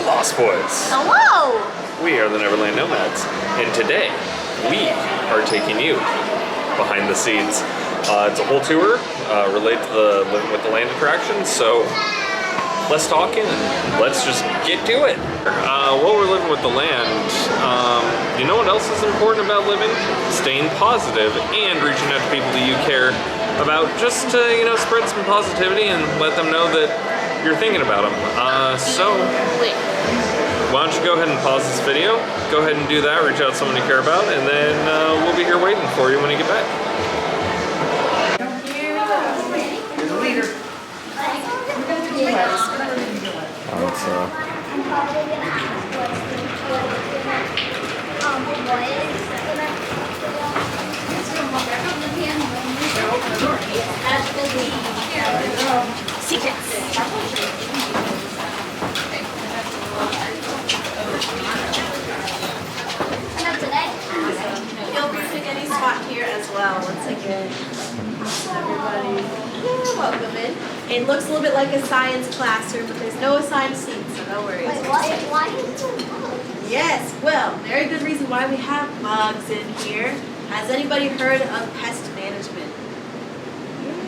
Lost Boys. Hello! We are the Neverland Nomads, and today we are taking you behind the scenes. It's a whole tour related to the Living with the Land attraction, so less talking and let's just get to it. While we're living with the land, you know what else is important about living? Staying positive and reaching out to people that you care about, just to, you know, spread some positivity and let them know that you're thinking about them. So why don't you go ahead and pause this video, go ahead and do that, reach out to someone you care about, and then we'll be here waiting for you when you get back. Here's the leader. Secrets. Feel free to pick any spot here as well. Once again, everybody, welcome in. It looks a little bit like a science classroom, but there's no assigned seats, so no worries. Wait, why is there bugs? Yes, well, very good reason why we have bugs in here. Has anybody heard of pest management?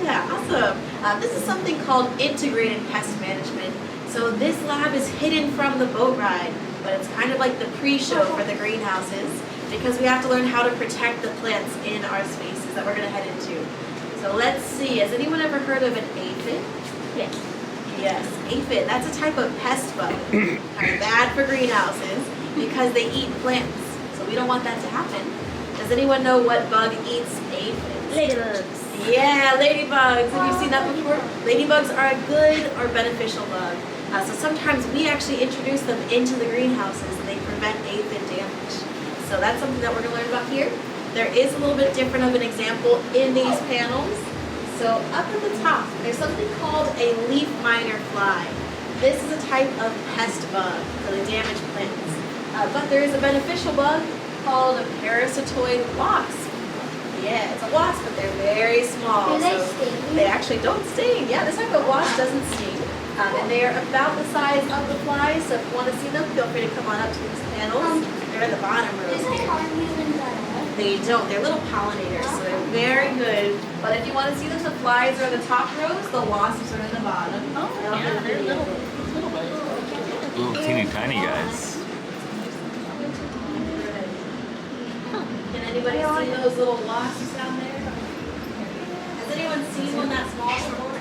Yeah, awesome. This is something called integrated pest management. So this lab is hidden from the boat ride, but it's kind of like the pre-show for the greenhouses, because we have to learn how to protect the plants in our spaces that we're going to head into. So let's see, has anyone ever heard of an aphid? Yes. Yes, aphid, that's a type of pest bug. Kind of bad for greenhouses because they eat plants. So we don't want that to happen. Does anyone know what bug eats aphids? Ladybugs. Yeah, ladybugs. Have you seen that before? Ladybugs are a good or beneficial bug. So sometimes we actually introduce them into the greenhouses and they prevent aphid damage. So that's something that we're going to learn about here. There is a little bit different of an example in these panels. So up at the top, there's something called a leaf miner fly. This is a type of pest bug, so they damage plants. But there is a beneficial bug called a parasitoid wasp. Yeah, it's a wasp, but they're very small. Do they so sting? They actually don't sting. Yeah, this type of wasp doesn't sting. And they are about the size of the flies, so if you want to see them, feel free to come on up to these panels. They're in the bottom rows Do they here. harm you in general? They don't. They're little pollinators, so they're very good. But if you want to see them, the flies are in the top rows, the wasps are in the bottom. Oh, yeah, they're little Little teeny tiny guys. Can anybody see those little wasps down there? Has anyone seen one that small before?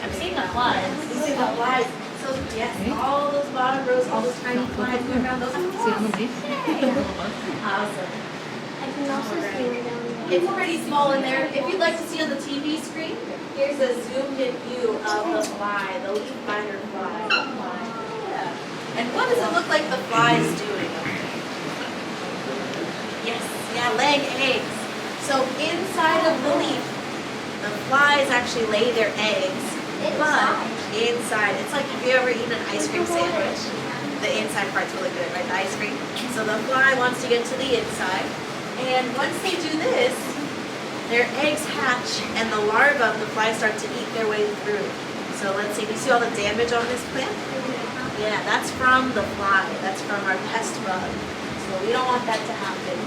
I've seen the flies. You see the flies? So yes, all those bottom rows, all those tiny flies going around, those are wasps. Awesome. I can also see them down there. It's pretty small in there. If you'd like to see on the TV screen, here's a zoomed in view of the fly, the leaf miner fly. Yeah. And what does it look like the fly is doing? Yes, yeah, laying eggs. So inside of the leaf, the flies actually lay their eggs. But inside, it's like, have you ever eaten an ice cream sandwich? The inside part's really good, right? The ice cream. So the fly wants to get to the inside. And once they do this, their eggs hatch and the larvae of the fly start to eat their way through. So let's see, do you see all the damage on this plant? Yeah, that's from the fly. That's from our pest bug. So we don't want that to happen.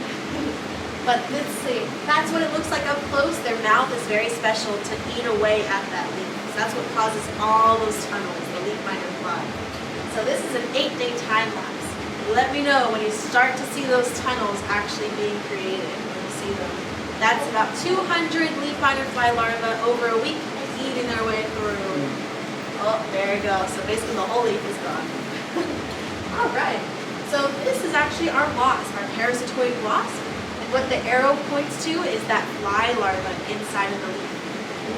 But let's see, that's what it looks like up close. Their mouth is very special to eat away at that leaf. So that's what causes all those tunnels, the leaf miner fly. So this is an 8-day time lapse. Let me know when you start to see those tunnels actually being created, when you see them. That's about 200 leaf miner fly larvae over a week eating their way through. Oh, there you go. So basically the whole leaf is gone. All right. So this is actually our wasp, our parasitoid wasp. And what the arrow points to is that fly larva inside of the leaf.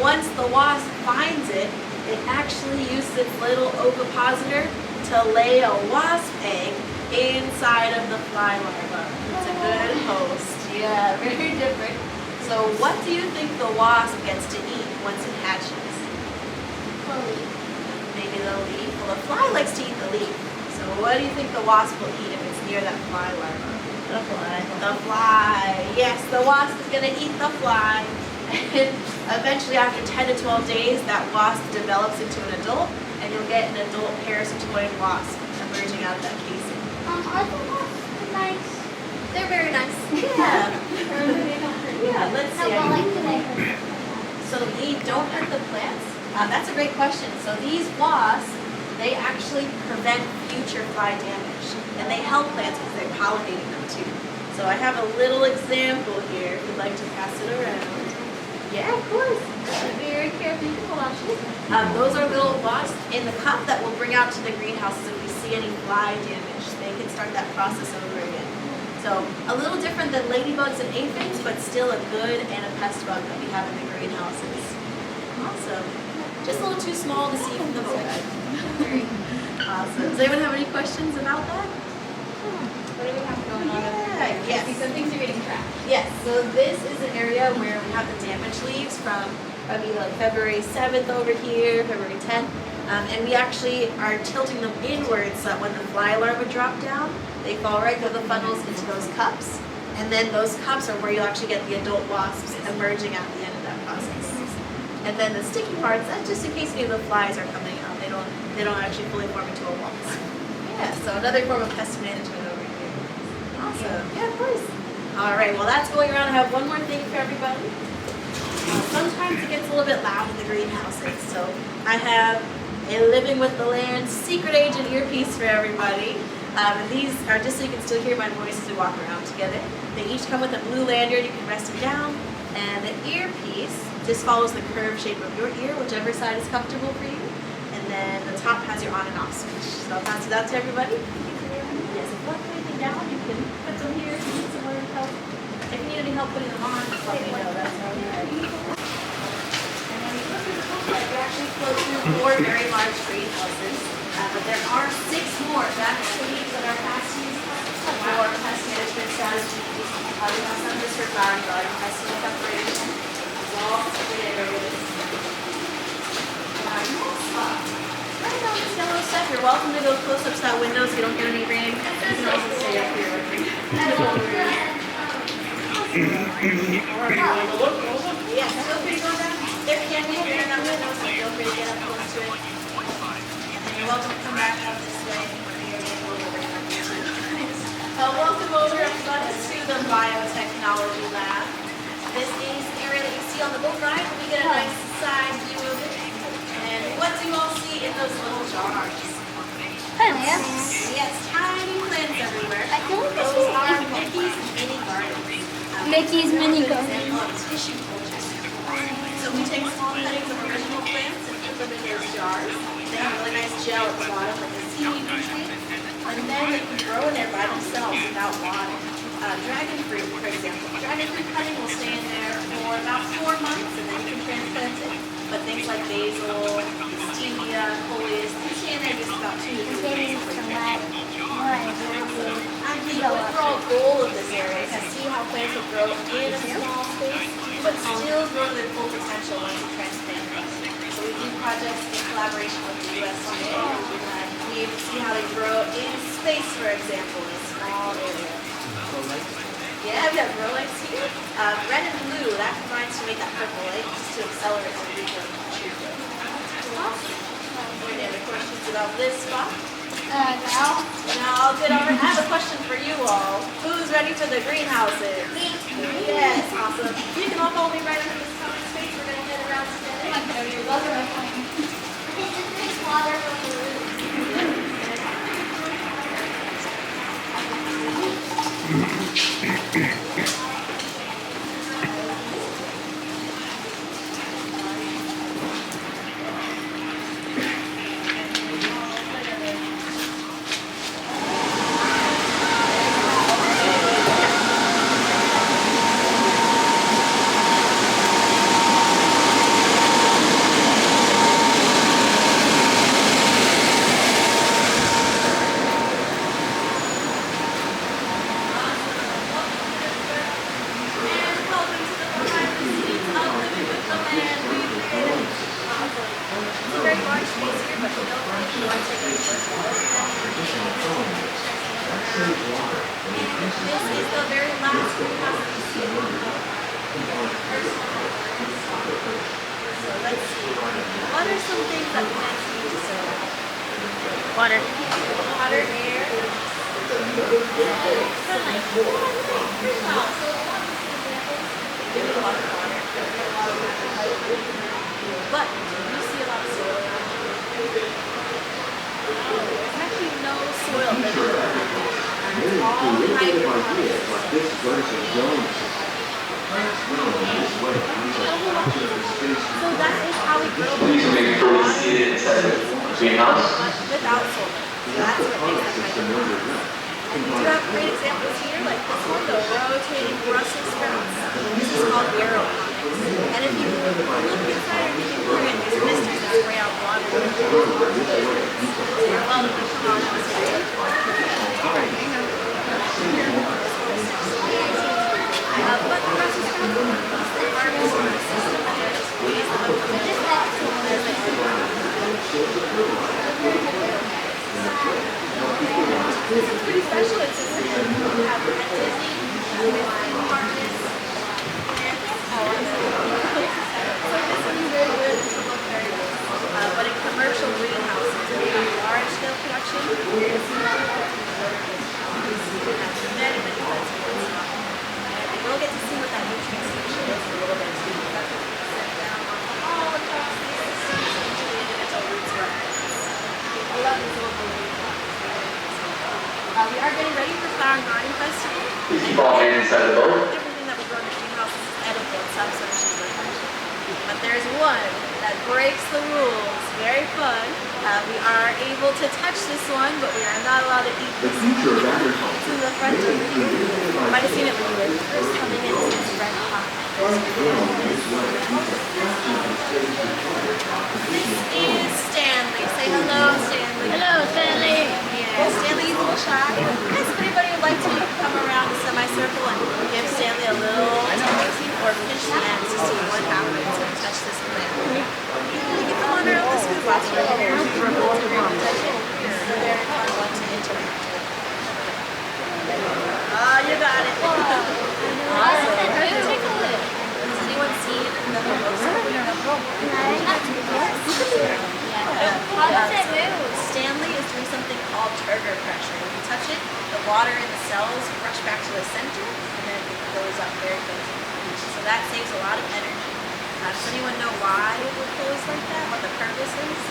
Once the wasp finds it, it actually uses its little ovipositor to lay a wasp egg inside of the fly larva. It's a good host. Yeah, very different. So what do you think the wasp gets to eat once it hatches? Maybe the leaf. Well, the fly likes to eat the leaf. So what do you think the wasp will eat if it's near that fly larva? The fly. The fly. Yes, the wasp is going to eat the fly. And eventually after 10 to 12 days, that wasp develops into an adult, and you'll get an adult parasitoid wasp. have that casing. Are the wasps nice? They're very nice. Yeah. Yeah, let's How see. about like today? So they don't hurt the plants? That's a great question. So these wasps, they actually prevent future fly damage. And they help plants because they're pollinating them too. So I have a little example here if you'd like to pass it around. Yeah, of course. Very careful. Hold on. Those are little wasps in the cup that we'll bring out to the greenhouses if we see any fly damage. They can start that process over again. So a little different than ladybugs and aphids, but still a good and a pest bug that we have in the greenhouses. Awesome. Just a little too small to see from the boat. Awesome. Does anyone have any questions about that? What do we have going on? Yes. Some things are getting trapped. Yes, so this is an area where we have the damaged leaves from probably like February 7th over here, February 10th. And we actually are tilting them inwards so that when the fly larvae drop down, they fall right through the funnels into those cups. And then those cups are where you'll actually get the adult wasps emerging at the end of that process. And then the sticky parts, that's just in case any of the flies are coming out. They don't actually fully form into a wasp. Yeah, so another form of pest management over here. Awesome. Yeah, of course. All right, well that's going around. I have one more thing for everybody. Sometimes it gets a little bit loud in the greenhouses, so I have a Living with the Land secret agent earpiece for everybody. And these are just so you can still hear my voice as we walk around together. They each come with a blue lanyard. You can rest them down. And the earpiece just follows the curved shape of your ear, whichever side is comfortable for you. And then the top has your on and off switch. So I'll pass it out to everybody. Yes, if you want anything down, you can put them here if you need some more help. If you need any help putting them on, just let me know. That's all right. And then we go through the booklet. We actually flow through 4 very large greenhouses. But there are 6 more activities that are past use for pest management strategies. We have some just for flower and garden testing and preparation, as well as different areas. Right on this yellow stuff, you're welcome to go close up to that window so you don't get any rain. You can also stay up here with me. Yes, feel free to go down. There can be air in that window, so feel free to get up close to it. You're welcome to come back out this way. Welcome over everybody to the biotechnology lab. This is the area that you see on the boat ride. We get a nice side view of it. And what do you all see in those little jars? Plants. Yes, tiny plants everywhere. I feel like this Those was are in Mickey's mini gardens. Mickey's mini An garden. example of tissue cultures. So we take small cuttings of original plants and put them in those jars. They have really nice gel at the bottom, like a seed nutrient. And then they can grow in there by themselves without water. Dragon fruit, for example. Dragon fruit cutting will stay in there for about 4 months and then you can transplant it. But things like basil, stevia, coleus, they stay in there just about 2 to 3 days. The overall goal of this area is to see how plants will grow in a small space, but still grow to their full potential once you transplant them. So we do projects in collaboration with the USDA. We see how they grow in space, for example, in a small area. Yeah, we have grow lights here. Red and blue, that combines to make that purple light, just to accelerate the regrowth of the tree growth. Awesome. Any other questions about this spot? Now. No, all good. All right. I have a question for you all. Who's ready for the greenhouses? Yes, awesome. You can all follow me right into this common space. We're going to head around together. You're welcome. There's water from the roof. Water. Water, air, But you see a lot of soil. There's actually no soil there. It's all hydroponics. So that is how we grow Please make sure you see it inside the greenhouse. without soil. So that's what makes it hydroponics. And we do have great examples here, like this one, the rotating Brussels sprouts. This is called aeroponics. And if you look inside or if you look at these misters that spray out water, so you're welcome to come on and see it. But the Brussels sprouts, the harvest on the system here is squeeze them up as they grow. This is pretty special. It's just we have activity, harness, and so this is very good. This will look very good. But in commercial greenhouses, we have large scale production. We have many vegetables. And we'll get to see what that nutrient station is in a little bit too. That's what we set down all across these individual roots for our I love these little blue. We are getting ready for Flower and Garden Festival. Keep on inside the boat. Everything that we grow in the greenhouse is edible in some sort of shape or fashion. But there's one that breaks the rules. Very fun. We are able to touch this one, but we are not allowed to eat The this. future of agriculture. To the front over here. You might have seen it when you were first coming in. It's red hot. This is Stanley. Say hello, Stanley. Hello, Stanley. Yeah, Stanley's a little shy. Yes, if anybody would like to come around the semicircle and give Stanley a little taste or pinch the ends to see what happens when you touch this plant. You can come on around the scoop box right here. It's very fun one to interact with. Oh, you got it. Awesome. Has anyone seen the mimosa? How does it move? Stanley is doing something called turgor pressure. When you touch it, the water in the cells rush back to the center and then it goes up very quickly. So that saves a lot of energy. Does anyone know why it would close like that? What the purpose is?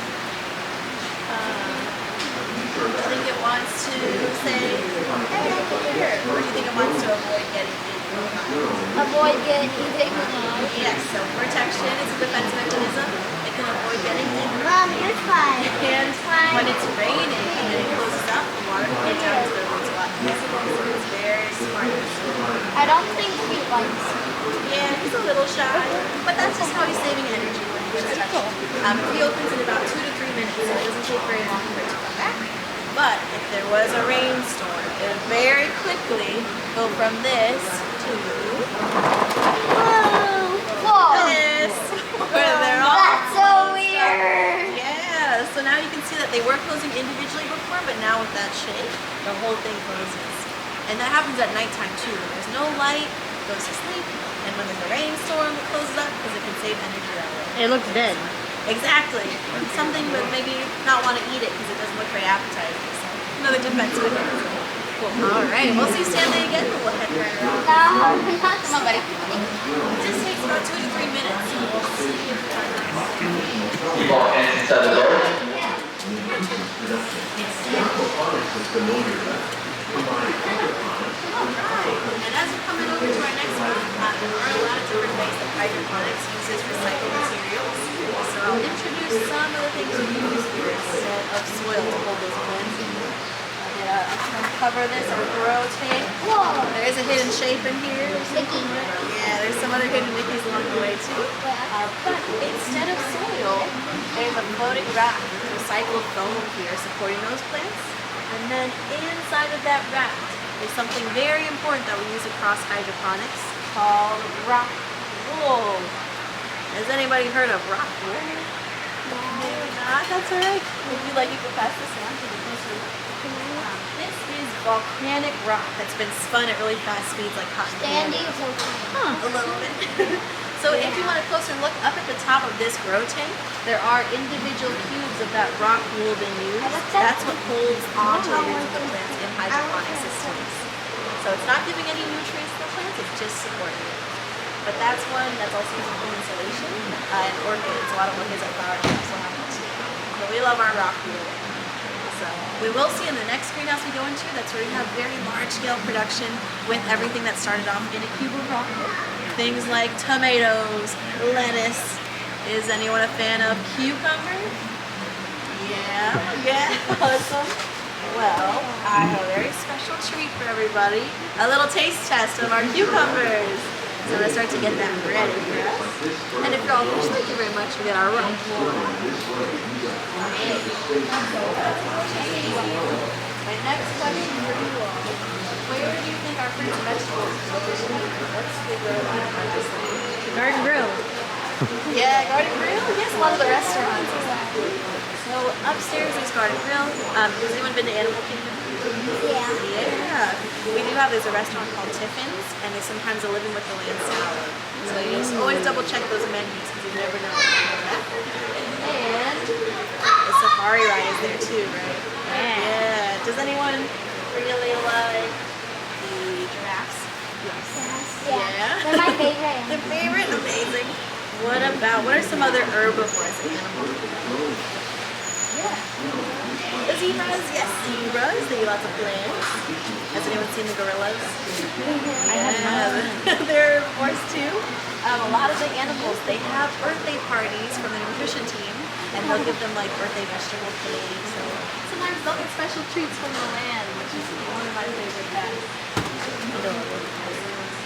Do you think it wants to say, hey, over here? Or do you think it wants to avoid getting eaten? Avoid getting eaten. Yes, so protection is a defense mechanism. It can avoid getting eaten. Mom, you're fine. And when it's raining and it closes up, the water can get down to the root spot. It's very smart. I don't think he likes it. Yeah, he's a little shy, but that's just how he's saving energy when he just touches it. He opens in about 2 to 3 minutes, so it doesn't take very long for it to come back. But if there was a rainstorm, it would very quickly go from this to this, where they're all That's so closed up. weird. Yeah, so now you can see that they were closing individually before, but now with that shape, the whole thing closes. And that happens at nighttime too. When there's no light, it goes to sleep. And when there's a rainstorm, it closes up because it can save energy that way. It looks dead. Exactly. Something would maybe not want to eat it because it doesn't look very appetizing. So another defense mechanism. Cool. All right, we'll see Stanley again. We'll head right around. No, not Come on, buddy. It just takes about 2 to 3 minutes. So we'll see if the time is. Keep on inside the boat. And as we're coming over to our next one, there are a lot of different ways that hydroponics uses recycled materials. So I'll introduce some of the things we use here instead of soil to hold those plants in. I'll cover this or rotate. Whoa. There is a hidden shape in here. Yeah, there's some other hidden Mickeys along the way too. But instead of soil, there's a floating raft with recycled foam here supporting those plants. And then inside of that raft, there's something very important that we use across hydroponics called rock wool. Has anybody heard of rock wool? Maybe not. That's alright. Would you like you to pass this on to the closer? This is volcanic rock that's been spun at really fast speeds like cotton candy. Standing is okay. A little bit. So if you want a closer look up at the top of this grow tank, there are individual cubes of that rock wool they use. That's what holds onto the roots of the plants in hydroponic systems. So it's not giving any nutrients to the plants, it's just supporting it. But that's one that's also used for insulation and orchids. A lot of orchids are flowering also have that too. So we love our rock wool. So we will see in the next greenhouse we go into, that's where we have very large scale production with everything that started off in a cube of rock wool. Things like tomatoes, lettuce. Is anyone a fan of cucumber? Yeah, awesome. Well, I have a very special treat for everybody. A little taste test of our cucumbers. So I'm gonna start to get that ready for us. And if you're all finished, thank you very much. We got our rock wool. My next question for you all. Where do you think our fruits and vegetables originate? Let's figure it out. Garden grill. Yeah, Garden Grill. Yes, a lot of the restaurants. Exactly. So upstairs there's Garden Grill. Has anyone been to Animal Kingdom? Yeah. Yeah. We do have, there's a restaurant called Tiffin's, and they sometimes a Living with the Land salad. So you just always double check those menus because you never know. And the safari ride is there too, right? Yeah. Does anyone really like the giraffes? Yeah. They're my favorite. The favorite? Amazing. What are some other herbivores animals? Yeah. The zebras? Yes, zebras. They eat lots of plants. Has anyone seen the gorillas? I have not. They're herbivores too. A lot of the animals, they have birthday parties from the nutrition team, and they'll give them like birthday vegetable cake. So sometimes they'll get special treats from the land, which is one of my favorite things.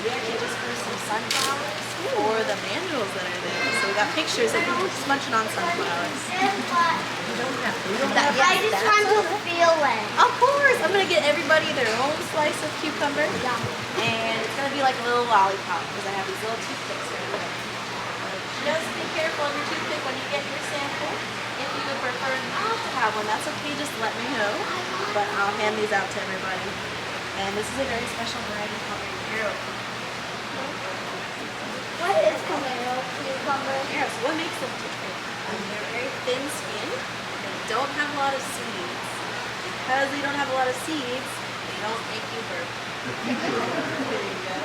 We actually just grew some sunflowers for the manuals that are there. So we got pictures of people just munching on sunflowers. We don't have that yet. I just want to feel it. Of course! I'm going to get everybody their own slice of cucumber. And it's going to be like a little lollipop because I have these little toothpicks right here. Just be careful of your toothpick when you get your sample. If you would prefer not to have one, that's okay. Just let me know. But I'll hand these out to everybody. And this is a very special variety called Arrow. What is tomato cucumber? Yeah, so what makes them different? They're very thin skinned. They don't have a lot of seeds. Because they don't have a lot of seeds, they don't make you burp. There you go.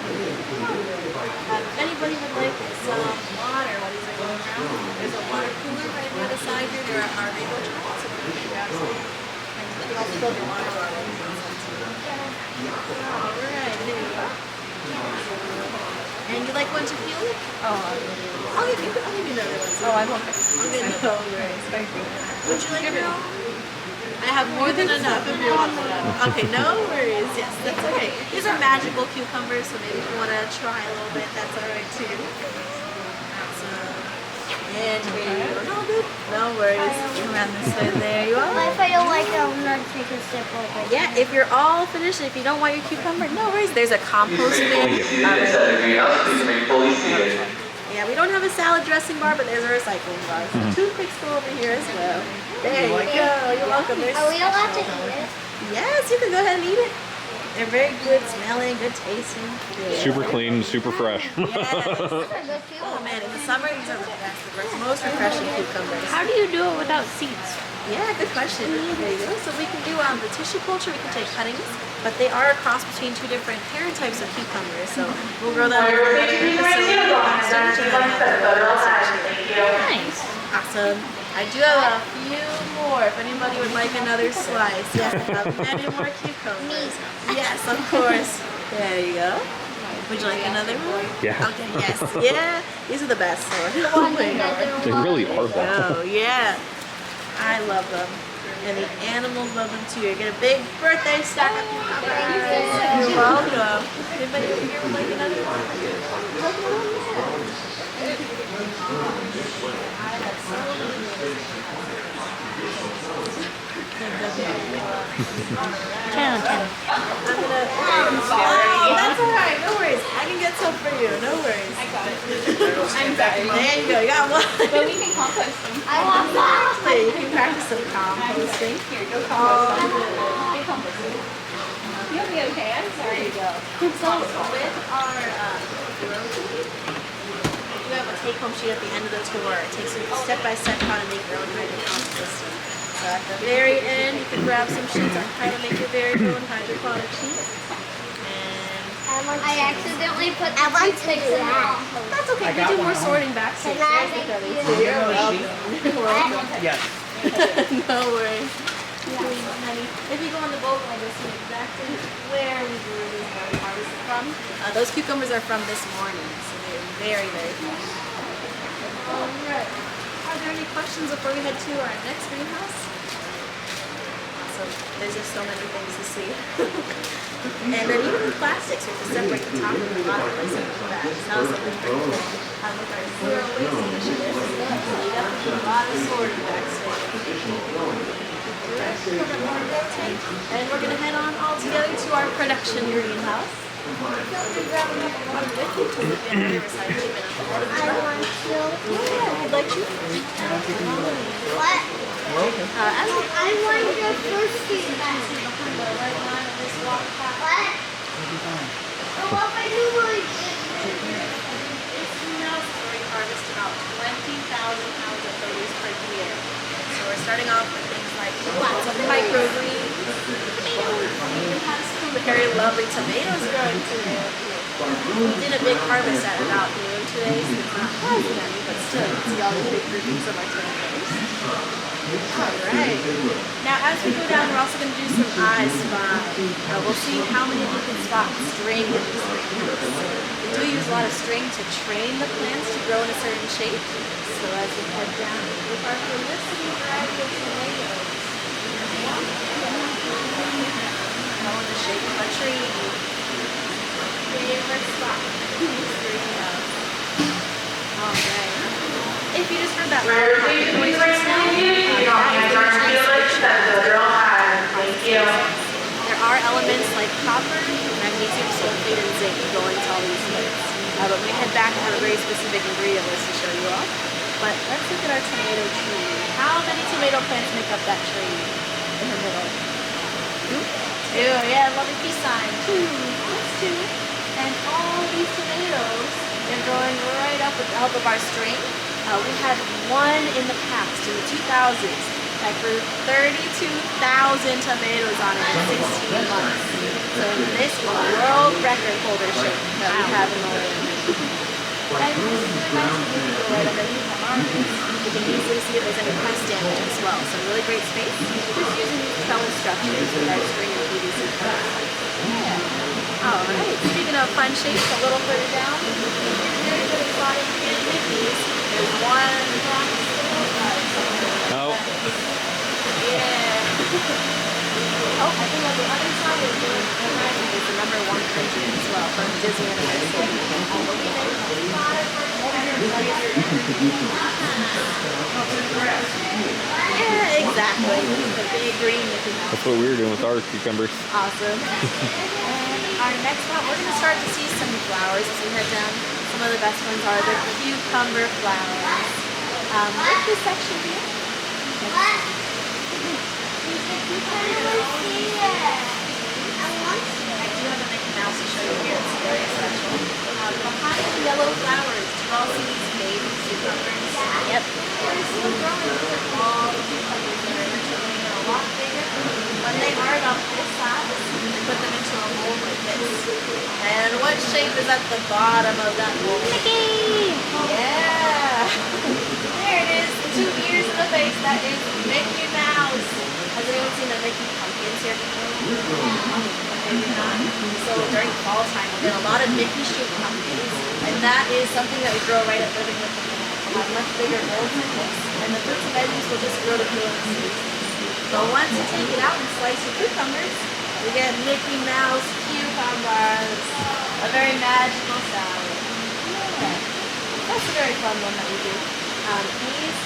If anybody would like some water while these are going around, there's a water cooler right on the other side here. There are rainbow trots, so you can grab some. And you can also fill your water bottle. Alright, there you go. And you like one to feel it? I'll give you another one. Oh, I'm okay. I'm good. No worries. Thank you. Would you like your own? I have more than enough if you want one. Okay, no worries. Yes, that's okay. These are magical cucumbers, so maybe if you want to try a little bit, that's alright too. And here you go. No, good. No worries. Around this way. There you are. If I don't like it, I'm going to take a sip of it. Yeah, if you're all finished, if you don't want your cucumber, no worries. There's a compost bin. Seated inside the greenhouse, please remain fully seated. Yeah, we don't have a salad dressing bar, but there's a recycling bar. So toothpicks go over here as well. There you go. You're welcome. There's Are we allowed to eat it? Yes, you can go ahead and eat it. They're very good smelling, good tasting. Yeah. Super clean, super fresh. Yes. These are good Oh cucumbers. man, in the summer these are the best. The most refreshing cucumbers. How do you do it without seeds? Yeah, good question. There you go. So we can do the tissue culture, we can take cuttings, but they are a cross between two different parent types of cucumbers. So we'll grow them in another facility. Nice. Awesome. I do have a few more if anybody would like another slice. Yes, I have many more cucumbers. Yes, of course. There you go. Would you like another one? Yeah. Okay, yes. Yeah, these are the best. So. Oh my God. They really are though. Oh, yeah. I love them. And the animals love them too. You get a big birthday stack of cucumbers. You're welcome. Anybody over here would like another one? Ten. I'm gonna. Oh, that's alright. No worries. I can get some for you. No worries. I got it. I'm sorry. There you go. You got one. But we can compost them. I want that. Exactly. You can practice some composting. Here, go compost them. Go compost them. You'll be okay. I'm sorry. There you go. So with our grow team, we have take-home sheet at the end of the tour. It takes you step by step how to make your own hydroponic system. So at the very end, you can grab some sheets on how to make your very own hydroponic sheet. And I accidentally put the toothpicks in the wrong hose. that's okay. We do more sorting backstage. Can I make you You're welcome. You're welcome. Yes. No worries. Honey, if you go on the boat, I'll just see exactly where we grew these very harvested from. Those cucumbers are from this morning, so they're very, very fresh. Alright. Are there any questions before we head to our next greenhouse? Awesome. There's just so many things to see. And then even the plastics, we have to separate the top and the bottom by separate bags. That was something pretty cool. With our zero waste initiative, we got to do a lot of sorting backstage. And we're going to head on all together to our production greenhouse. You'd like to? What? As I want the first seat back. What? Oh, I knew we harvest about 20,000 pounds of produce per year. So we're starting off with things like lots of microgreens, tomatoes, we even have some very lovely tomatoes growing today. We did a big harvest at about noon today, so it's not as many, but still, you can see all the big groupings of our tomatoes. Alright. Now as we go down, we're also going to do some eye spot. We'll see how many we can spot string in this greenhouse. We do use a lot of string to train the plants to grow in a certain shape. So as we head down with our felicity variety of tomatoes, go in the shape of a tree. Favorite spot in this greenhouse. Alright. If you just heard that loud popping noise just now, that is the translation of there are elements like copper, magnesium sulfate, and zinc going to all these plants. But we head back and have a very specific ingredient list to show you all. But let's look at our tomato tree. How many tomato plants make up that tree in the middle? Two. Yeah, love the peace sign. That's two. And all these tomatoes, they're growing right up with the help of our string. We had one in the past, in the 2000s, that grew 32,000 tomatoes on it in 16 months. So this is a world record holdership that we have in the land. And this is really nice because we go right underneath the harvest. You can easily see if there's any pest damage as well. So really great space. Just using these trellis structures with our string and PVC trellis. Yeah. Alright, speaking of fun shapes, a little further down, very good at spotting big Mickeys. There's one black No. yeah. Oh, I think on the other side is the number 100 as well from Disney University. Yeah, exactly. The big green Mickey Mouse. That's what we were doing with our cucumbers. Awesome. And our next one, we're going to start to see some flowers as we head down. Some of the best ones are the cucumber flowers. Like this section here. What? I do have a Mickey Mouse to show you here. It's very special. Behind the yellow flowers, do you all see these baby cucumbers? Yep. They're still growing. All the cucumbers that are maturing are a lot bigger. When they are about this size, we put them into a mold like this. And what shape is at the bottom of that mold? Mickey! Yeah! There it is. The 2 ears in the face. That is Mickey Mouse. Has anyone seen the Mickey pumpkins here before? Maybe not. So during fall time, we'll get a lot of Mickey shaped pumpkins. And that is something that we grow right at Living with the Land. We'll have much bigger molds than this. And the fruits and veggies will just grow to fill the seeds. So once you take it out and slice your cucumbers, you get Mickey Mouse cucumbers. A very magical salad. Yeah. That's a very fun one that we do. These,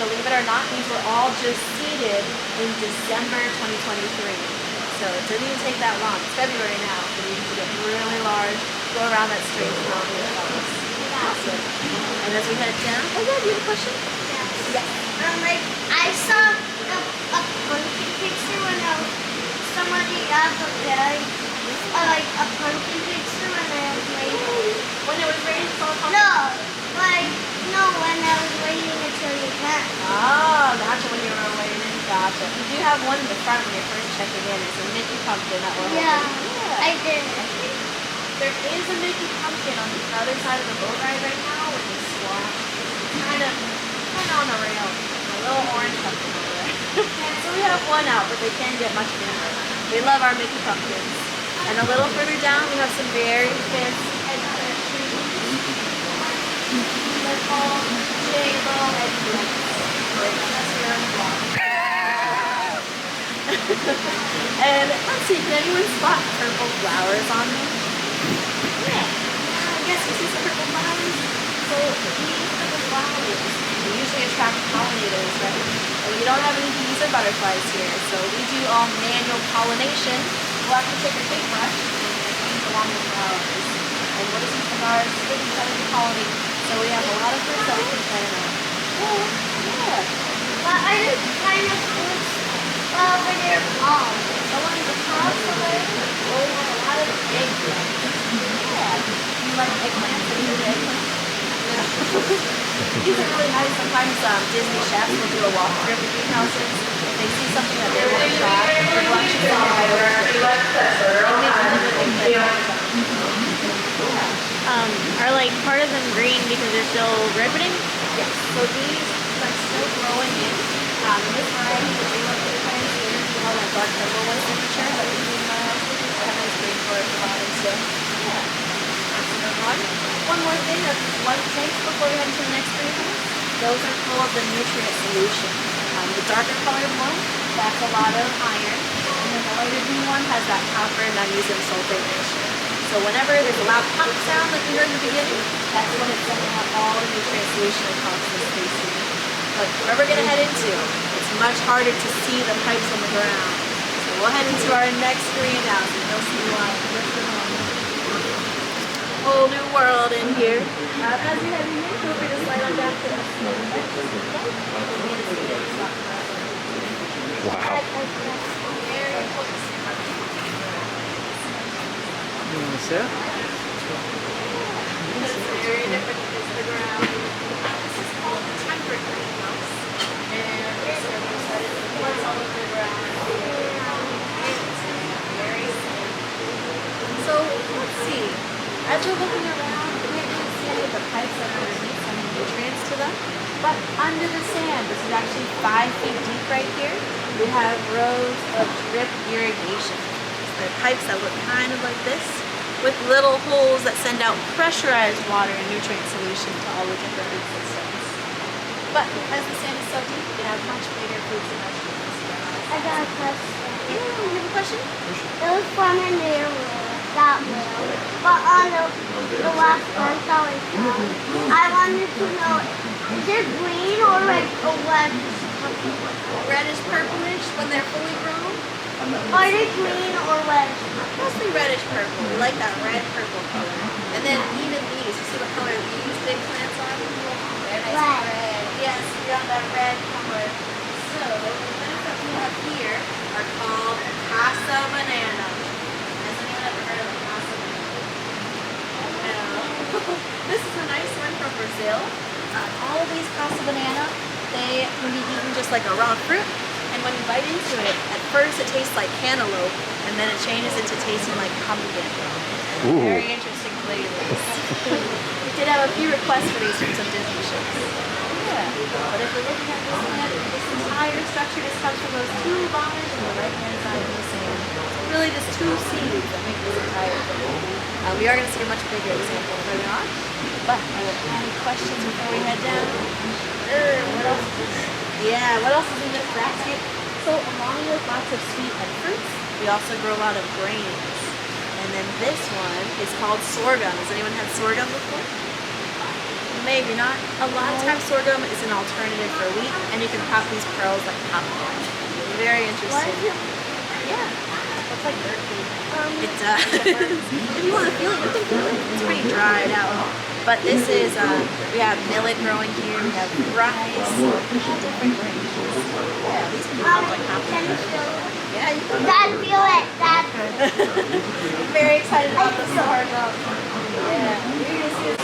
believe it or not, these were all just seeded in December 2023. So it didn't even take that long. It's February now, so you can get really large, go around that string and all these colors. Awesome. And as we head down, oh yeah, do you have a question? Yes. I saw a pumpkin picture when somebody got a very, like a pumpkin picture when I was made. When it was ready to fall apart? No, like No, when I was waiting until you came. Oh, gotcha, when you were waiting. Gotcha. We do have one in the front when you're first checking in. It's a Mickey pumpkin that we're Yeah, holding. I did. There is a Mickey pumpkin on the other side of the boat ride right now, which is squash. Kind of on the rail. A little orange pumpkin over there. So we have one out, but they can get much bigger. We love our Mickey pumpkins. And a little further down, we have some very fancy headset trees. They're called J-Lo headphones. That's here on the block. And let's see, can anyone spot purple flowers on them? Yeah. I guess you see some purple flowers. So these purple flowers usually attract pollinators, right? And we don't have any bees or butterflies here, so we do all manual pollination. We'll have to take a paintbrush and paint along the flowers. And what is each of ours? Different colors to pollinate. So we have a lot of fruits that we can plant on. Oh, yeah. But I just kind of fruits over there palm. The ones across the way, well, we have a lot of eggplants. Yeah. You like eggplants? Have you heard of eggplants? These are really nice. Sometimes Disney chefs will do a walkthrough of the greenhouses. If they see something that they want to try, they'll actually send it right over to them. And make a little eggplant. Are like part of them green because they're still ripening? Yes. So these are still growing in. This variety, the J-Lo plants here, you know, that dark purple one signature, but we do have nice green for it at the bottom still. Yeah. One more thing, that's one tank before we head into the next greenhouse. Those are full of the nutrient solution. The darker colored one, that's a lot of iron. And then the lighter green one has that copper and magnesium sulfate mixture. So whenever there's a loud pump sound like you heard in the beginning, that's when it's sending out all the nutrient solution across the space. But where we're going to head into, it's much harder to see the pipes on the ground. So we'll head into our next greenhouse and you'll see why. Whole new world in here. As we head in here, feel free to slide on down to us. Wow. Very important. You want to sit? It's very different because the ground. This is called a temperate greenhouse. And so we decided to put it all over the ground. It's very safe. So let's see. As we're looking around, we can't really see any of the pipes that are underneath, some nutrients to them. But under the sand, this is actually 5 feet deep right here, we have rows of drip irrigation. They're pipes that look kind of like this, with little holes that send out pressurized water and nutrient solution to all the different root systems. But because the sand is so deep, we can have much bigger fruits and vegetables. I got a question. Yeah, you have a question? It was from a near room, that room. But on the last one, I wanted to know, is it green or like a red? Reddish purplish when they're fully grown. Are they green or red? Mostly reddish purple. We like that red purple color. And then even these, you see what color these big plants are? They're nice Red. red. Yes, we got that red color. So the plants that we have here are called Casa Banana. Has anyone ever heard of a Casa Banana? No. This is a nice one from Brazil. All of these Casa Banana, they can be eaten just like a raw fruit. And when you bite into it, at first it tastes like cantaloupe, and then it changes into tasting like pumpkin. Ooh. Very interesting flavors. We did have a few requests for these from some Disney shows. Yeah, but if we're looking at this plant, this entire structure just comes from those 2 vines on the right-hand side of the sand. It's really just 2 seeds that make this entire thing. We are going to see a much bigger example further on. But are there any questions before we head down? What else is this? Yeah, what else is in this basket? So along with lots of sweet and fruits, we also grow a lot of grains. And then this one is called sorghum. Has anyone had sorghum before? Maybe not. A lot of times sorghum is an alternative for wheat, and you can pop these pearls like popcorn. Very interesting. Yeah. Looks like dirt food. It does. If you want to feel it, you can feel it. It's pretty dried out. But this is, we have millet growing here, we have rice, all different grains. Yeah, these can be popped like popcorn. Yeah, you can. Dad, feel it. Dad. I'm very excited about this sorghum. Yeah, you're going to see this.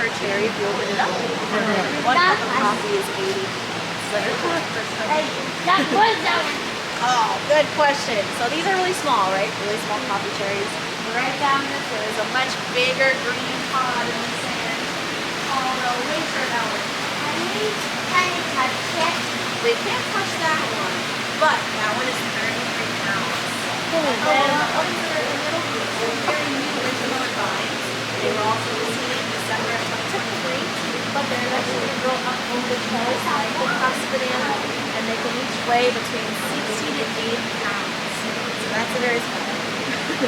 per cherry if you open it up. And then 1 cup of coffee is 80. That was that one. Oh, good question. So these are really small, right? Really small coffee cherries. Right down this, there is a much bigger green pod in the sand called a winter melon. Can you touch it? They can't touch that one, but that one is 33 pounds. And then over there in the middle, they're very new winter melon vines. They were also seeded in December of 2023, but they're eventually going to grow up over the shells like the cusp banana, and they can each weigh between 60 to 80 pounds. So that's a very small one.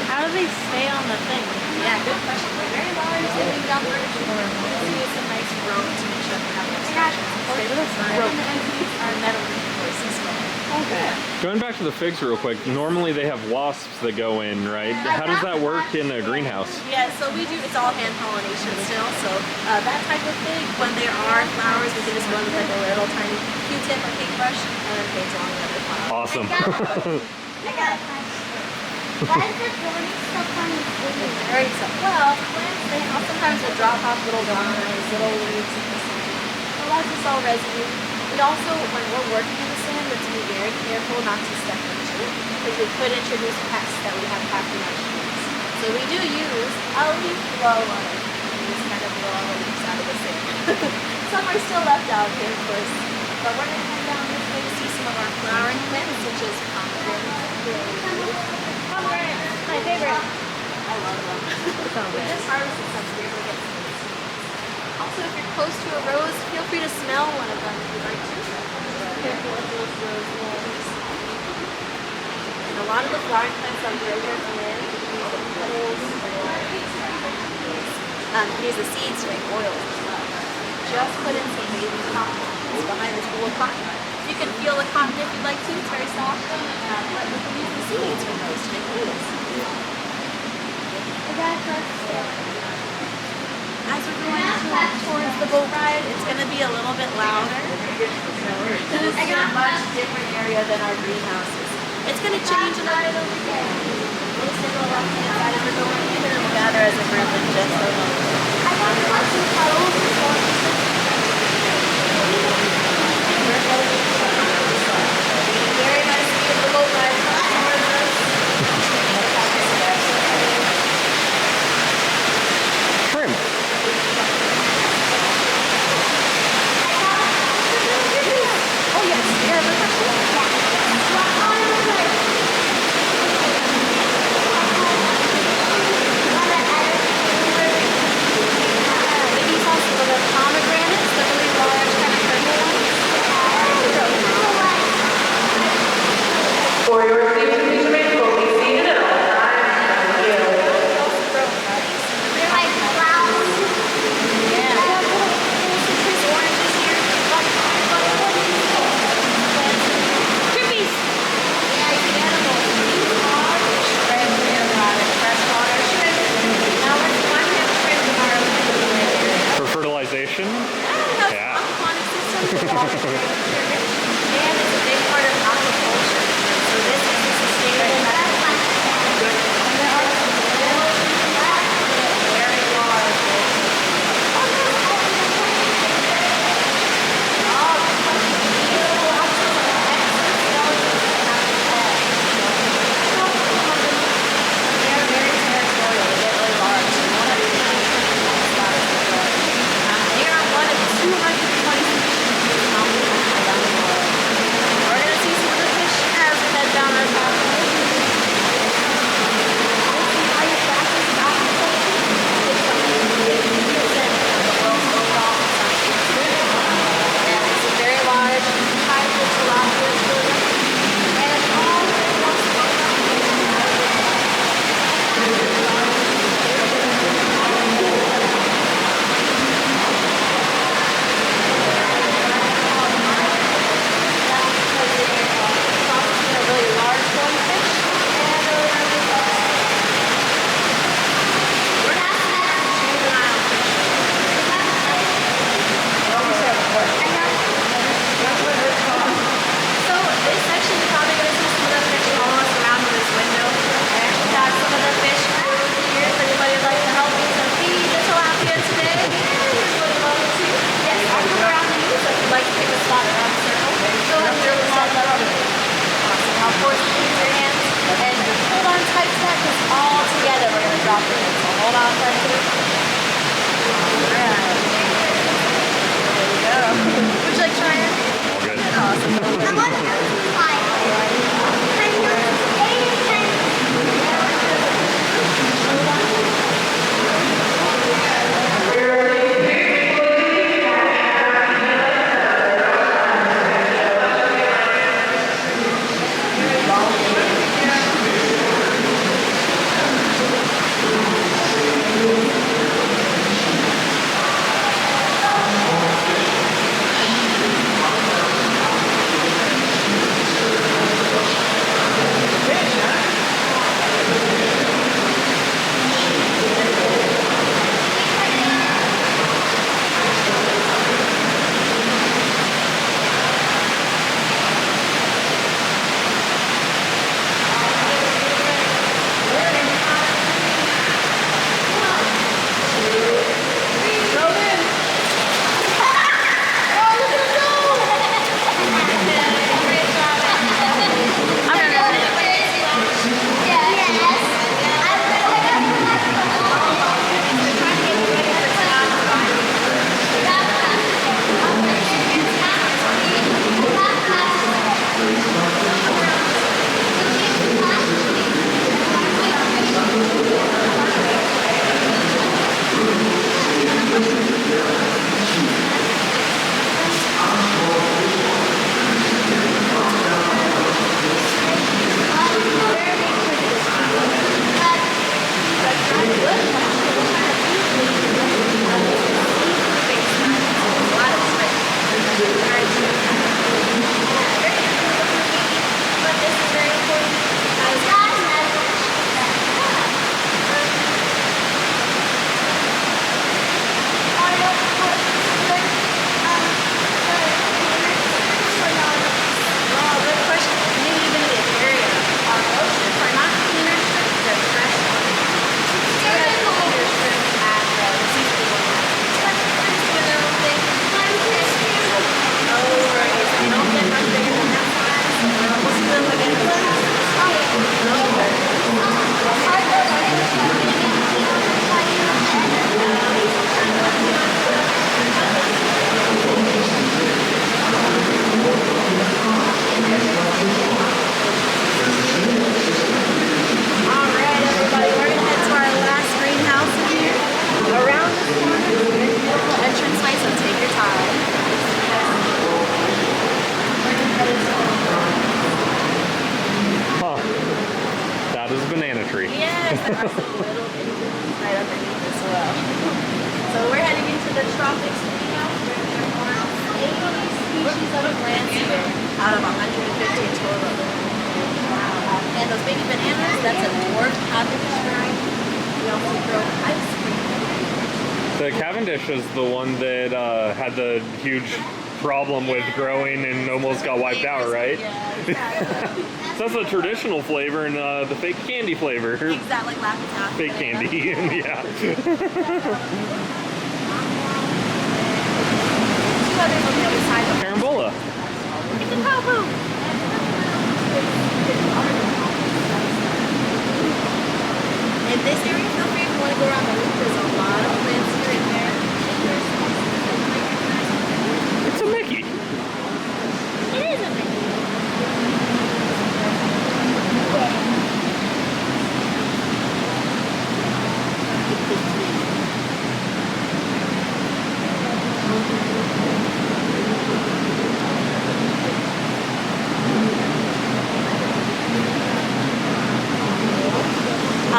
How do they stay on the thing? Yeah, good question. They're very large. They lean down vertically. This is a nice road to make sure they have no obstructions. And the empties are metal reinforced as well. Okay. Going back to the figs real quick, normally they have wasps that go in, right? How does that work in a greenhouse? Yeah, so we do, it's all hand pollination still. So that type of fig, when there are flowers, we can just run with like a little tiny Q-tip or paintbrush and then paint along the other flower. Awesome. I got a question. Why is the thorny stuff on the tree? Very simple. Well, plants, they sometimes will drop off little vines, little leaves in the sand. So that's just all residue. We also, when we're working in the sand, we have to be very careful not to step into it because we could introduce pests that we have packed in our shoes. So we do use a leaf blower. We just kind of blow all the leaves out of the sand. Some are still left out here, of course. But we're going to head down this way to see some of our flowering plants, such as pomegranates. Pomegranates, my favorite. I love them. We just harvested some, so we're able to get some of the seeds. Also, if you're close to a rose, feel free to smell one of them if you'd like to. Careful of those rose leaves. And a lot of the flowering plants that grow here in the land, you can use the petals or use the seeds to make oil as well. Just put in some baby cotton behind this bowl of cotton. You can feel the cotton if you'd like to, it's very soft. But you can use the seeds from those to make oils. As we're going towards the boat ride, it's going to be a little bit louder. This is a much different area than our greenhouses. It's going to change a little bit over here. We'll stay on the left-hand side as we're going in, and we'll gather as a group in just a moment. Very nice to be the boat ride. Shrimp. Oh yes, yeah, look at these also the pomegranates, the really large kind of purple ones. For your safety, please remain fully seated at all times. Thank you. They're like flowers. Yeah. Citrus oranges here. Trippies. Yeah, you animals. Shrimp, freshwater shrimp. Now we're going to have shrimp in our area. For fertilization? Yeah. Aquaponic system with all the shrimp. And it's a big part of aquaculture. So this is the sustainable method. And there are some very large. They're very territorial. They get really large. So you want to be they are one of 220 species around the world. We're going to see some of the fish as we head down our pathway. And it's a very large hybrid tilapia fillet. And all the really large goldfish and a really we're not juvenile fish. So this section you're probably going to see some of the fish follow us around with this window. I actually got some of the fish food here. If anybody would like to help me to feed the tilapia today. force between your hands, and hold on tight to that because all together we're going to drop it in. So hold on tight to it. Alright. There we go. Would you like to try it? All good. Awesome. I want to try it. Can you right underneath as well. So we're heading into the tropics now. There are 80 species of plants here out of 150 total. And those baby bananas, that's a dwarf Cavendish variety. We also grow ice cream. The Cavendish is the one that had the huge problem with growing and almost got wiped out, right? Yeah, exactly. So that's the traditional flavor and the fake candy flavor. Exactly, like Laffy Taffy. Fake candy, yeah. Two others on the other side of Carambola. It's a tofu. In this area, feel free if you want to go around the loop. There's a lot of plants here and there. It's a Mickey. It is a Mickey.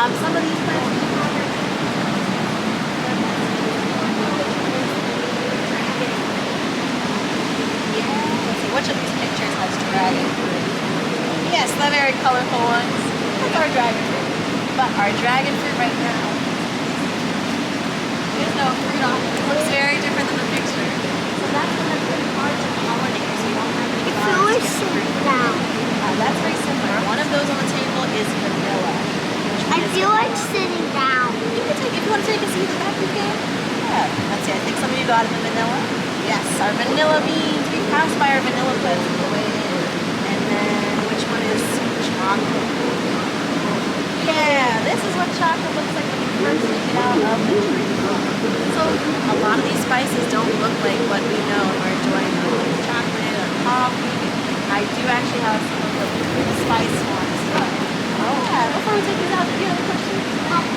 Some of these plants let's see, which of these pictures has dragon fruit? Yes, the very colorful ones. That's our dragon fruit. But our dragon fruit right now, there's no fruit on it. It looks very different than the picture. So that's one that's really hard to pollinate. So you don't have any It's flowers always to sitting fruit. down. That's very similar. One of those on the table is vanilla. I feel like sitting down. You can take, if you want to take a seat at the back, you can. Yeah. Let's see, I think some of you got the vanilla. Yes, our vanilla beans. We passed by our vanilla plants on the way in. And then which one is chocolate. Yeah, this is what chocolate looks like when you first take it out of the tree. So a lot of these spices don't look like what we know when we're enjoying them, like chocolate or coffee. I do actually have some of the spice ones. Yeah, before we take these out, do you have a question?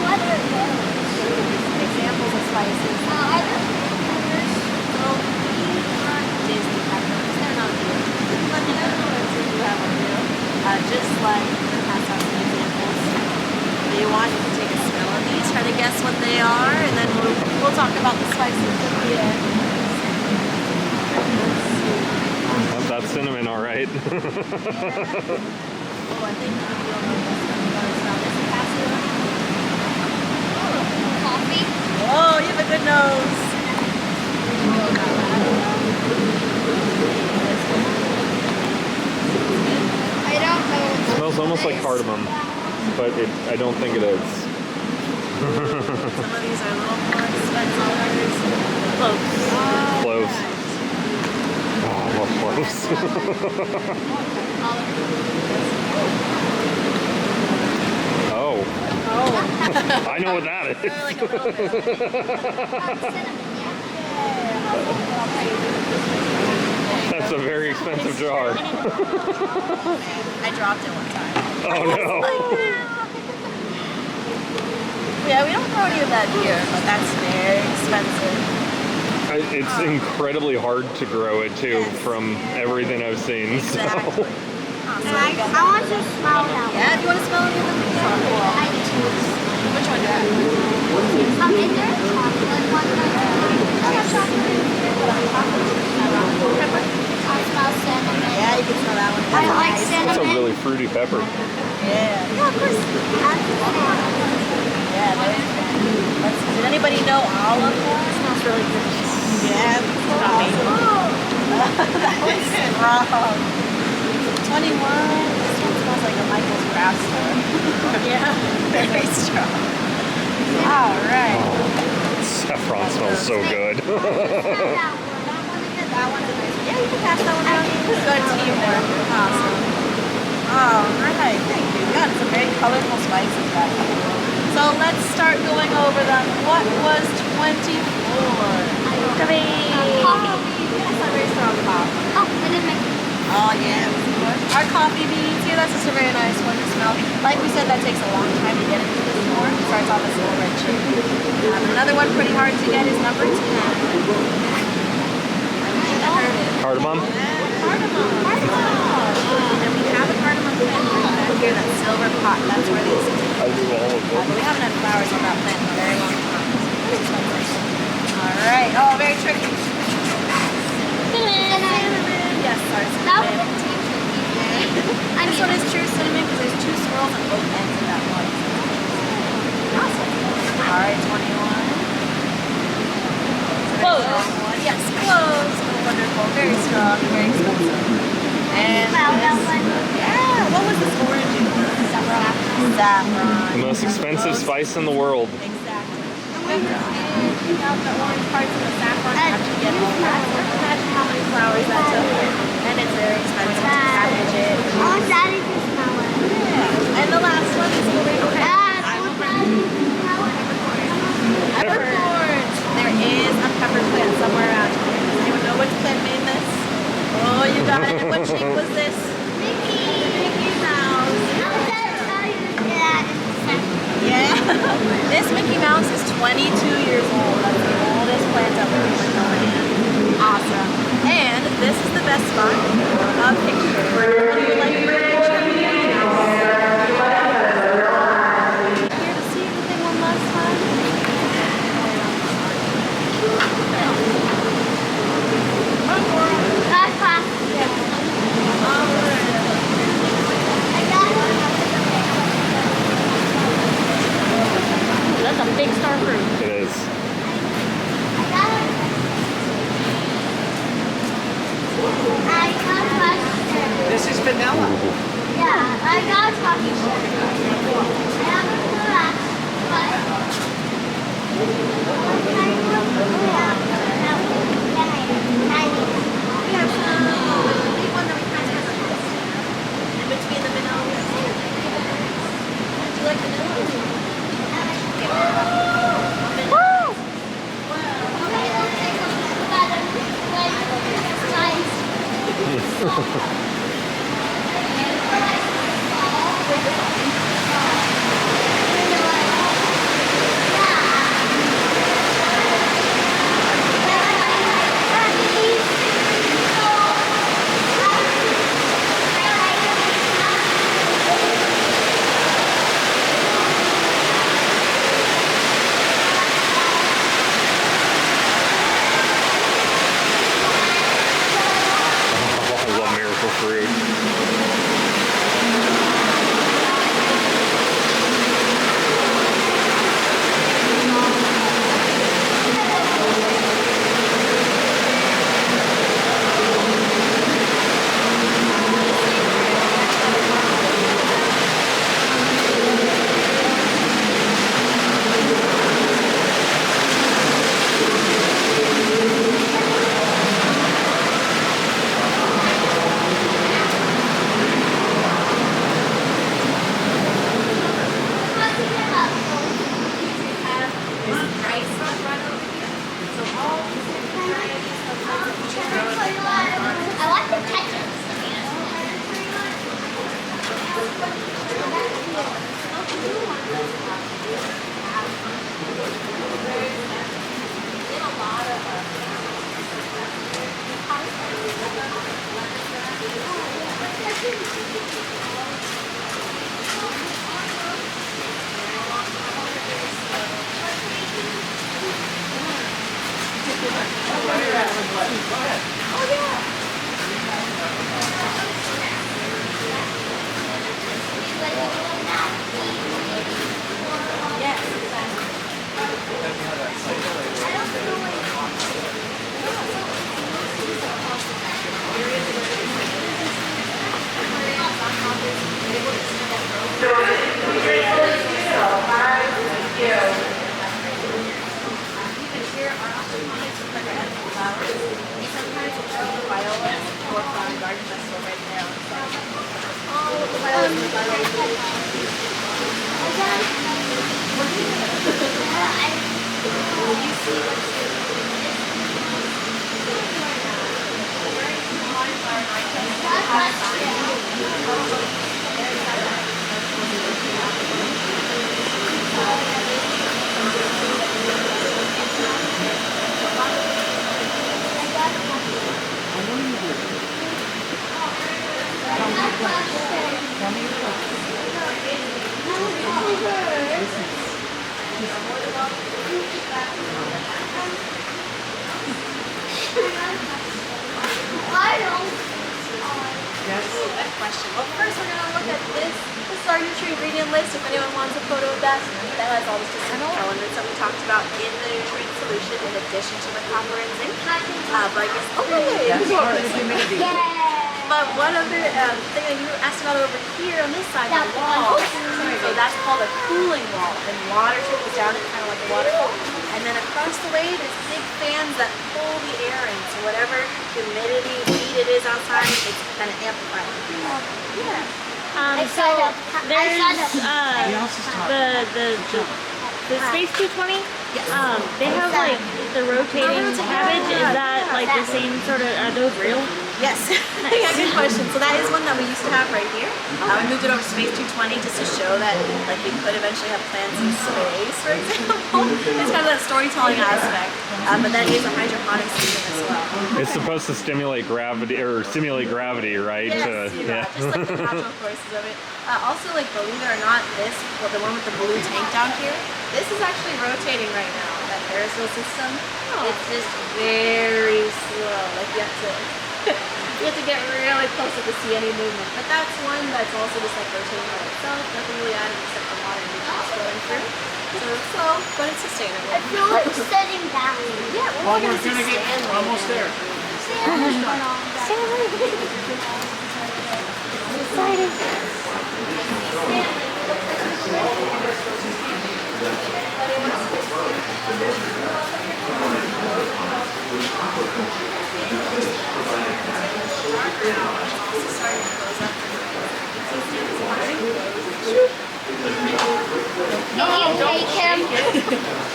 What are those? Some examples of spices. Are those peppers? So these aren't Disney peppers. They're not real. But the other ones that you have are real. Just like the pass out some examples. They want you to take a smell of these, try to guess what they are, and then we'll talk about the spices at the end. That's cinnamon, all right. Oh, I think you'll know this one. You gotta smell this. Pass it on. Coffee? Oh, you have a good nose. I don't know. Smells almost like cardamom, but I don't think it is. Some of these are a little more expensive. Cloves. Cloves. Oh, I love cloves. Oh. Oh. I know what that is. Like a little bit. That's a very expensive jar. I dropped it one time. Oh no. Yeah, we don't grow any of that here, but that's very expensive. It's incredibly hard to grow it too, from everything I've seen. So. Exactly. I want to smell that one. Yeah, do you want to smell any of them? I do. Which one do you have? Is there a chocolate one? I smell cinnamon. Yeah, you can smell that one. I like Nice. That's a cinnamon. really fruity pepper. Yeah. Yeah, of course. Yeah, that is good. Let's see. Did anybody know all of them? It smells really good. Yeah, that one's strong. 21. This one smells like a Michael's craft store. Yeah, very strong. All right. Saffron smells so good. That one's a nice one. Yeah, you can pass that one down. Good teamwork. Awesome. All right, thank you. Yeah, some very colorful spices back here. So let's start going over them. What was 24? Coffee. Yes, a very strong coffee. Oh, I didn't make it. Oh yeah, our coffee beans. Yeah, that's just a very nice one to smell. Like we said, that takes a long time to get into the store. It starts off as a little red cherry. Another one pretty hard to get is number 10. Cardamom? Cardamom. And we have a cardamom plant right back here, that silver pot. That's where these I do all of them. we haven't had flowers on that plant in a very long time. Alright. Oh, very tricky. Yes, sorry. That Cinnamon. would taste And this one is true cinnamon because there's 2 swirls on both ends of that one. Awesome. Alright, 21. Cloves. Yes, cloves. Oh, wonderful. Very strong, very expensive. And yeah, what was this orange? Saffron. The most expensive spice in the world. Exactly. And you have the orange parts of the saffron to actually get all that. Imagine how many flowers that took. And it's very expensive to package it. Oh, Daddy can smell it. Yeah. And the last one is going to peppercorns. There is a pepper plant somewhere around here. Does anyone know which plant made this? Oh, you got it. What shape was this? Mickey Mouse. Yeah. This Mickey Mouse is 22 years old. That's the oldest plant up in the land. Awesome. And this is the best spot of pictures. What do you like for a picture? Here to see anything one last time? That's a big star fruit. It is. This is vanilla. Yeah, I got a coffee sugar. I have a glass, We have some big one that we kind of have in between the vanilla. Good question. Well, first we're going to look at this. This is our nutrient list. If anyone wants a photo of that, that has all the specific elements that we talked about in the nutrient solution in addition to the copper and zinc. But I guess, but one other thing that you asked about over here on this side, the wall. So that's called a cooling wall. And water trickles down it kind of like a waterfall. And then across the way, there's big fans that pull the air in. So whatever humidity, heat it is outside, it's kind of amplified. So there's the Space 220. They have like the rotating cabbage. Is that like the same sort of? Are those real? Yes. Yeah, good question. So that is one that we used to have right here. We moved it over to Space 220 just to show that like we could eventually have plants in space, for example. It's kind of that storytelling aspect. But that is a hydroponic system as well. It's supposed to stimulate gravity or simulate gravity, right? Yes, just like the natural forces of it. Also, like believe it or not, this, well, the one with the blue tank down here, this is actually rotating right now. That Periscope system, it's just very slow. Like you have to get really close to see any movement. But that's one that's also just like rotating by itself. Nothing really added except the water and nutrients flowing through. So it's slow, but it's sustainable. I feel like sitting down. Yeah, Well, we're almost there.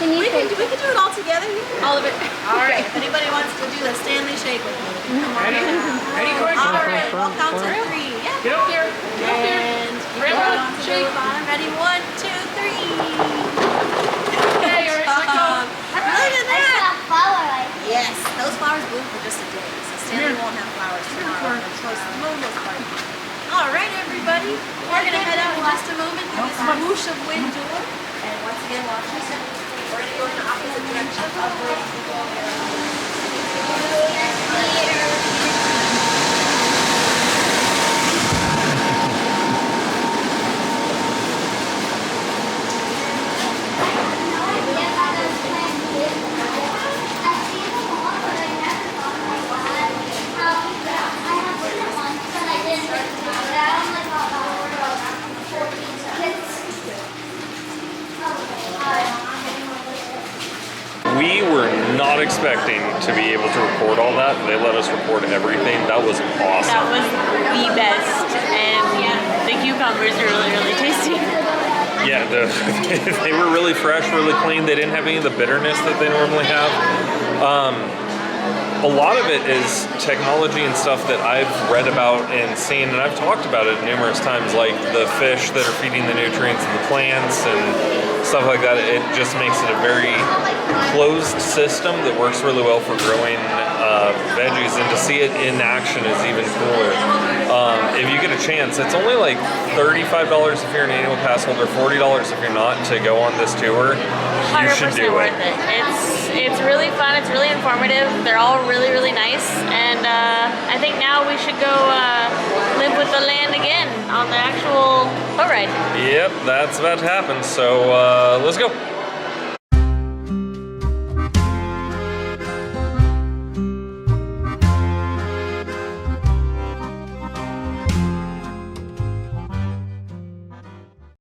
Can you take We can do it all together here. All of it. All right. If anybody wants to do the Stanley shake with me, come on. Ready, quick? All right. We'll count to 3. Yeah. Get up here. And everyone on to the bottom. Ready? 1, 2, 3. Okay, all right, let go. Look at that. flower like Yes, those flowers bloom for just a day. So Stanley won't have flowers tomorrow. For the most part. All right, everybody. We're going to head out in just a moment through this whoosh of wind door. And once again, watch this. We're going to go in the opposite direction of where people We were not expecting to be able to record all that. They let us record everything. That was awesome. That was the best, and the cucumbers are really, really tasty. Yeah, they were really fresh, really clean. They didn't have any of the bitterness that they normally have. a lot of it is technology and stuff that I've read about and seen, and I've talked about it numerous times, like the fish that are feeding the nutrients of the plants and stuff like that. It just makes it a very closed system that works really well for growing veggies, and to see it in action is even cooler. If you get a chance, it's only like $35 if you're an annual pass holder, $40 if you're not, to go on this tour. You should 100% do worth it. it. It's really fun. It's really informative. They're all really nice, and I think now we should go live with the land again on the actual boat ride. Yep, that's about to happen. So let's go.